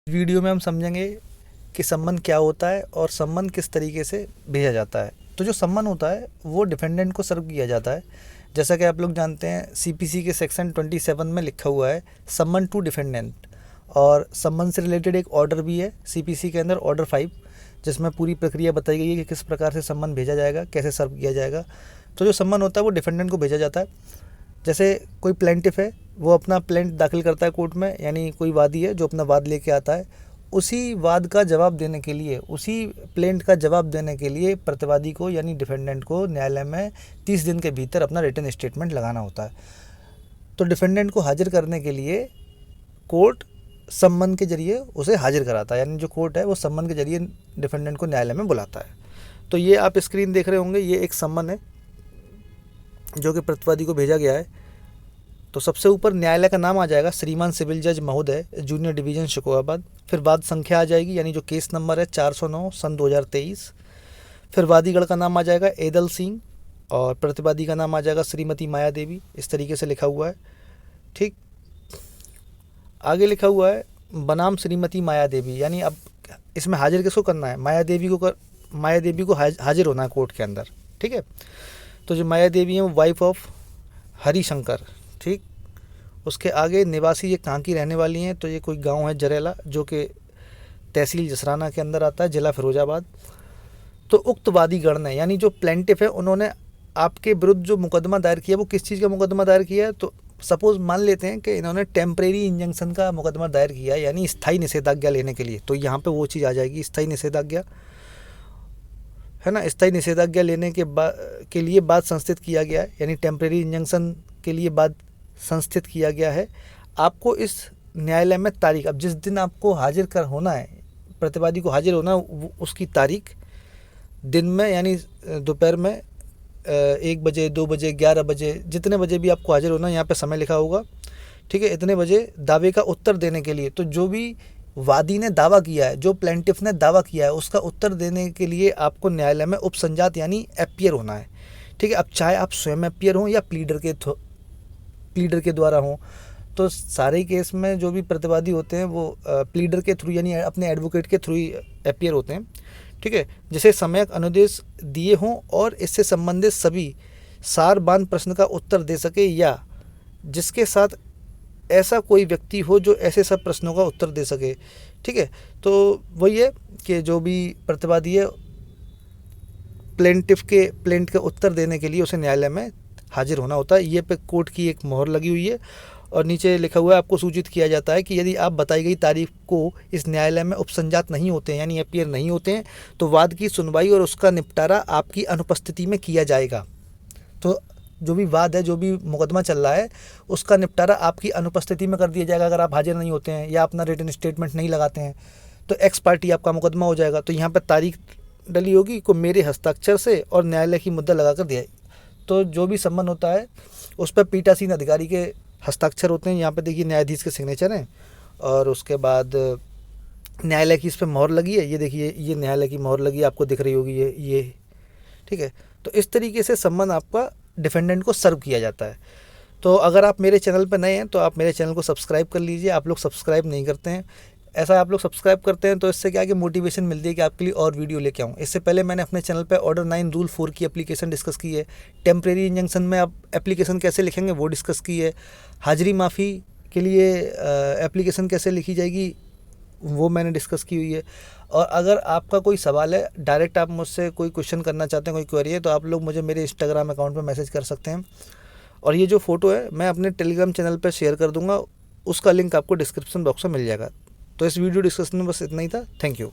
Video में हम समझेंगे कि सम्मन क्या होता है और सम्मन किस तरीके से भेजा जाता है। तो जो सम्मन होता है वो डिफेंडेंट को सर्व किया जाता है। जैसा कि आप लोग जानते हैं सीपीसी के सेक्शन 27 में लिखा हुआ है सम्मन टू डिफेंडेंट, और सम्मन से रिलेटेड एक ऑर्डर भी है सीपीसी के अंदर, ऑर्डर 5, जिसमें पूरी प्रक्रिया बताई गई है कि किस प्रकार से सम्मन भेजा जाएगा, कैसे सर्व किया जाएगा। तो जो सम्मन होता है वो डिफेंडेंट को भेजा जाता है। जैसे कोई प्लेंटिफ है, वो अपना प्लेंट दाखिल करता है कोर्ट में, यानी कोई वादी है जो अपना वाद लेके आता है, उसी वाद का जवाब देने के लिए, उसी प्लेंट का जवाब देने के लिए प्रतिवादी को यानी डिफेंडेंट को न्यायालय में 30 दिन के भीतर अपना रिटन स्टेटमेंट लगाना होता है। तो डिफेंडेंट को हाजिर करने के लिए कोर्ट सम्मन के जरिए उसे हाजिर कराता है, यानी जो कोर्ट है वो सम्मन के जरिए डिफेंडेंट को न्यायालय में बुलाता है। तो ये आप स्क्रीन देख रहे होंगे, ये एक सम्मन है जो कि प्रतिवादी को भेजा गया है। तो सबसे ऊपर न्यायालय का नाम आ जाएगा, श्रीमान सिविल जज महोदय, जूनियर डिवीज़न शिकोहाबाद। फिर वाद संख्या आ जाएगी, यानी जो केस नंबर है 409 सन 2023। फिर वादीगढ़ का नाम आ जाएगा एदल सिंह, और प्रतिवादी का नाम आ जाएगा श्रीमती माया देवी। इस तरीके से लिखा हुआ है। ठीक, आगे लिखा हुआ है बनाम श्रीमती माया देवी, यानी अब इसमें हाजिर किसको करना है, माया देवी को हाजिर होना है कोर्ट के अंदर। ठीक है, तो जो माया देवी है वो वाइफ ऑफ हरिशंकर। ठीक, उसके आगे निवासी ये कहाँ की रहने वाली हैं, तो ये कोई गांव है जरेला, जो कि तहसील जसराना के अंदर आता है, ज़िला फिरोजाबाद। तो उक्त वादीगण ने, यानी जो प्लेंटिफ है, उन्होंने आपके विरुद्ध जो मुकदमा दायर किया वो किस चीज़ का मुकदमा दायर किया है, तो सपोज़ मान लेते हैं कि इन्होंने टेम्परेरी इंजंक्शन का मुकदमा दायर किया है, यानी स्थायी निषेधाज्ञा लेने के लिए। तो यहाँ पे वो चीज़ आ जाएगी, स्थायी निषेधाज्ञा, है ना। स्थायी निषेधाज्ञा लेने के लिए बाद संस्थित किया गया है, यानी टेम्परेरी इंजंक्शन के लिए बाद संस्थित किया गया है। आपको इस न्यायालय में तारीख, अब जिस दिन आपको हाजिर कर होना है, प्रतिवादी को हाजिर होना है, उसकी तारीख दिन में, यानी दोपहर में 1 बजे, 2 बजे, 11 बजे, जितने बजे भी आपको हाजिर होना है, यहाँ पे समय लिखा होगा। ठीक है, इतने बजे दावे का उत्तर देने के लिए। तो जो भी वादी ने दावा किया है, जो प्लेंटिफ ने दावा किया है, उसका उत्तर देने के लिए आपको न्यायालय में उपसंजात यानी अपीयर होना है। ठीक है, अब चाहे आप स्वयं अपीयर हों या प्लीडर के द्वारा हों। तो सारे केस में जो भी प्रतिवादी होते हैं वो प्लीडर के थ्रू, यानी अपने एडवोकेट के थ्रू ही अपीयर होते हैं। ठीक है, जिसे सम्यक अनुदेश दिए हों और इससे संबंधित सभी सारबान प्रश्न का उत्तर दे सके, या जिसके साथ ऐसा कोई व्यक्ति हो जो ऐसे सब प्रश्नों का उत्तर दे सके। ठीक है, तो वही है कि जो भी प्रतिवादी है प्लेंट के उत्तर देने के लिए उसे न्यायालय में हाजिर होना होता है। ये पे कोर्ट की एक मोहर लगी हुई है, और नीचे लिखा हुआ है आपको सूचित किया जाता है कि यदि आप बताई गई तारीख को इस न्यायालय में उपसंजात नहीं होते हैं, यानी अपीयर नहीं होते हैं, तो वाद की सुनवाई और उसका निपटारा आपकी अनुपस्थिति में किया जाएगा। तो जो भी वाद है, जो भी मुकदमा चल रहा है, उसका निपटारा आपकी अनुपस्थिति में कर दिया जाएगा। अगर आप हाजिर नहीं होते हैं या अपना रिटन स्टेटमेंट नहीं लगाते हैं, तो एक्स पार्टी आपका मुकदमा हो जाएगा। तो यहाँ पर तारीख डली होगी को मेरे हस्ताक्षर से और न्यायालय की मुद्दा लगा कर दिया। तो जो भी सम्मन होता है उस पर पीठासीन अधिकारी के हस्ताक्षर होते हैं। यहाँ पे देखिए न्यायाधीश के सिग्नेचर हैं, और उसके बाद न्यायालय की इस पर मोहर लगी है। ये देखिए, ये न्यायालय की मोहर लगी है, आपको दिख रही होगी ये। ठीक है, तो इस तरीके से सम्मन आपका डिफेंडेंट को सर्व किया जाता है। तो अगर आप मेरे चैनल पर नए हैं तो आप मेरे चैनल को सब्सक्राइब कर लीजिए। आप लोग सब्सक्राइब नहीं करते हैं, ऐसा आप लोग सब्सक्राइब करते हैं तो इससे क्या है कि मोटिवेशन मिलती है कि आपके लिए और वीडियो लेके आऊँ। इससे पहले मैंने अपने चैनल पे ऑर्डर 9 रूल 4 की एप्लीकेशन डिस्कस की है। टेम्परेरी इंजंक्शन में आप एप्लीकेशन कैसे लिखेंगे वो डिस्कस की है। हाजिरी माफ़ी के लिए एप्लीकेशन कैसे लिखी जाएगी वो मैंने डिस्कस की हुई है। और अगर आपका कोई सवाल है, डायरेक्ट आप मुझसे कोई क्वेश्चन करना चाहते हैं, कोई क्वेरी है, तो आप लोग मुझे मेरे इंस्टाग्राम अकाउंट पर मैसेज कर सकते हैं। और ये जो फ़ोटो है मैं अपने टेलीग्राम चैनल पर शेयर कर दूँगा, उसका लिंक आपको डिस्क्रिप्शन बॉक्स में मिल जाएगा। तो इस वीडियो डिस्कशन में बस इतना ही था। Thank you.